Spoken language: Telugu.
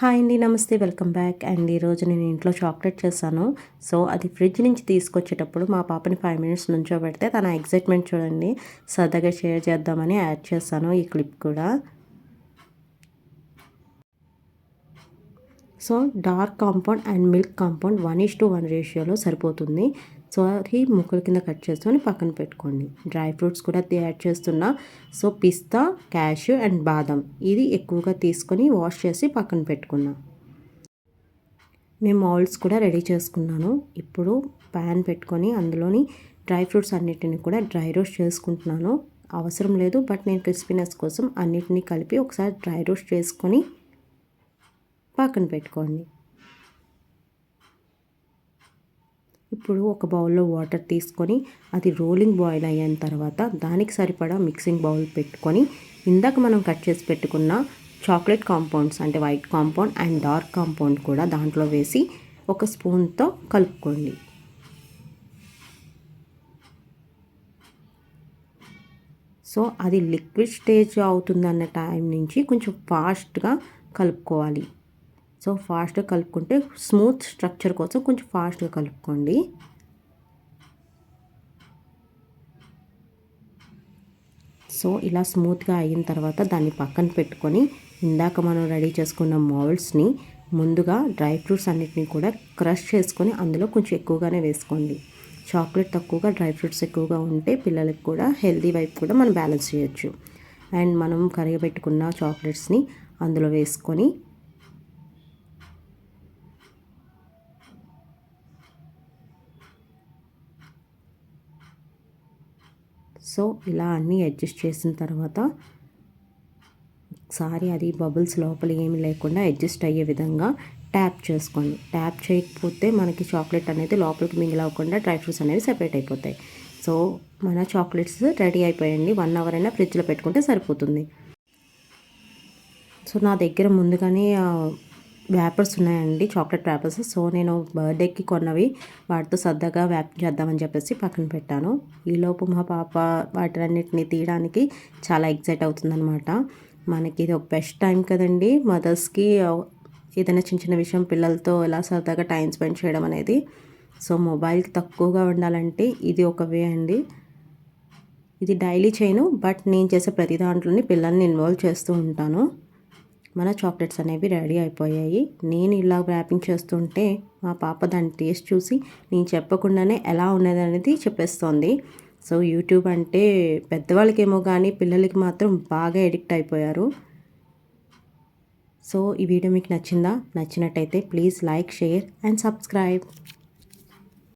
హాయ్ అండి, నమస్తే, వెల్కమ్ బ్యాక్. అండ్ ఈరోజు నేను ఇంట్లో చాక్లెట్ చేశాను. సో అది ఫ్రిడ్జ్ నుంచి తీసుకొచ్చేటప్పుడు మా పాపని 5 మినిట్స్ నుంచోబెడితే తన ఎగ్జైట్మెంట్ చూడండి. సరదాగా షేర్ చేద్దామని యాడ్ చేశాను ఈ క్లిప్ కూడా. So dark compound and milk compound 1:1 రేషియోలో సరిపోతుంది. సో అది ముక్కల కింద కట్ చేసుకొని పక్కన పెట్టుకోండి. డ్రై ఫ్రూట్స్ కూడా యాడ్ చేస్తున్నా. సో పిస్తా, క్యాష్యూ అండ్ బాదం ఇది ఎక్కువగా తీసుకొని వాష్ చేసి పక్కన పెట్టుకున్నా. నేను మౌల్డ్స్ కూడా రెడీ చేసుకున్నాను. ఇప్పుడు ప్యాన్ పెట్టుకొని అందులోని డ్రై ఫ్రూట్స్ అన్నిటిని కూడా డ్రై రోస్ట్ చేసుకుంటున్నాను. అవసరం లేదు, బట్ నేను క్రిస్పీనెస్ కోసం అన్నిటినీ కలిపి ఒకసారి డ్రై రోస్ట్ చేసుకొని పక్కన పెట్టుకోండి. ఇప్పుడు ఒక బౌల్లో వాటర్ తీసుకొని అది రోలింగ్ బాయిల్ అయిన తర్వాత దానికి సరిపడా మిక్సింగ్ బౌల్ పెట్టుకొని ఇందాక మనం కట్ చేసి పెట్టుకున్న చాక్లెట్ కాంపౌండ్స్ అంటే white compound and dark compound కూడా దాంట్లో వేసి ఒక స్పూన్తో కలుపుకోండి. సో అది లిక్విడ్ స్టేజ్ అవుతుందన్న టైం నుంచి కొంచెం ఫాస్ట్గా కలుపుకోవాలి. సో ఫాస్ట్గా కలుపుకుంటే స్మూత్ స్ట్రక్చర్ కోసం కొంచెం ఫాస్ట్గా కలుపుకోండి. సో ఇలా స్మూత్గా అయిన తర్వాత దాన్ని పక్కన పెట్టుకొని ఇందాక మనం రెడీ చేసుకున్న మౌల్డ్స్ని ముందుగా డ్రై ఫ్రూట్స్ అన్నిటిని కూడా క్రష్ చేసుకొని అందులో కొంచెం ఎక్కువగానే వేసుకోండి. చాక్లెట్ తక్కువగా డ్రై ఫ్రూట్స్ ఎక్కువగా ఉంటే పిల్లలకి కూడా హెల్తీ వైపు కూడా మనం బ్యాలెన్స్ చేయొచ్చు. అండ్ మనం కరిగబెట్టుకున్న చాక్లెట్స్ని అందులో వేసుకొని సో ఇలా అన్నీ అడ్జస్ట్ చేసిన తర్వాత ఒకసారి అది బబుల్స్ లోపల ఏమి లేకుండా అడ్జస్ట్ అయ్యే విధంగా ట్యాప్ చేసుకోండి. ట్యాప్ చేయకపోతే మనకి చాక్లెట్ అనేది లోపలికి మింగిల్ అవ్వకుండా డ్రై ఫ్రూట్స్ అనేవి సెపరేట్ అయిపోతాయి. సో మన చాక్లెట్స్ రెడీ అయిపోయండి. 1 అవర్ అయినా ఫ్రిడ్జ్లో పెట్టుకుంటే సరిపోతుంది. సో నా దగ్గర ముందుగానే వ్యాపర్స్ ఉన్నాయండి, చాక్లెట్ వ్యాపర్స్. సో నేను బర్త్డేకి కొన్నవి వాటితో సరదాగా వ్యాప్ చేద్దామని చెప్పేసి పక్కన పెట్టాను. ఈలోపు మా పాప వాటినన్నిటిని తీయడానికి చాలా ఎక్సైట్ అవుతుందన్నమాట. మనకి ఇది ఒక బెస్ట్ టైం కదండి మదర్స్కి, ఏదైనా చిన్న చిన్న విషయం పిల్లలతో ఎలా సరదాగా టైం స్పెండ్ చేయడం అనేది. సో మొబైల్కి తక్కువగా ఉండాలంటే ఇది ఒక వే అండి. ఇది డైలీ చేయను, బట్ నేను చేసే ప్రతి దాంట్లోని పిల్లల్ని ఇన్వాల్వ్ చేస్తూ ఉంటాను. మన చాక్లెట్స్ అనేవి రెడీ అయిపోయాయి. నేను ఇలా ర్యాపింగ్ చేస్తుంటే మా పాప దాని టేస్ట్ చూసి నేను చెప్పకుండానే ఎలా ఉన్నది అనేది చెప్పేస్తోంది. సో యూట్యూబ్ అంటే పెద్దవాళ్ళకేమో కానీ పిల్లలకి మాత్రం బాగా ఎడిక్ట్ అయిపోయారు. సో ఈ వీడియో మీకు నచ్చిందా? నచ్చినట్టయితే please like, share and subscribe.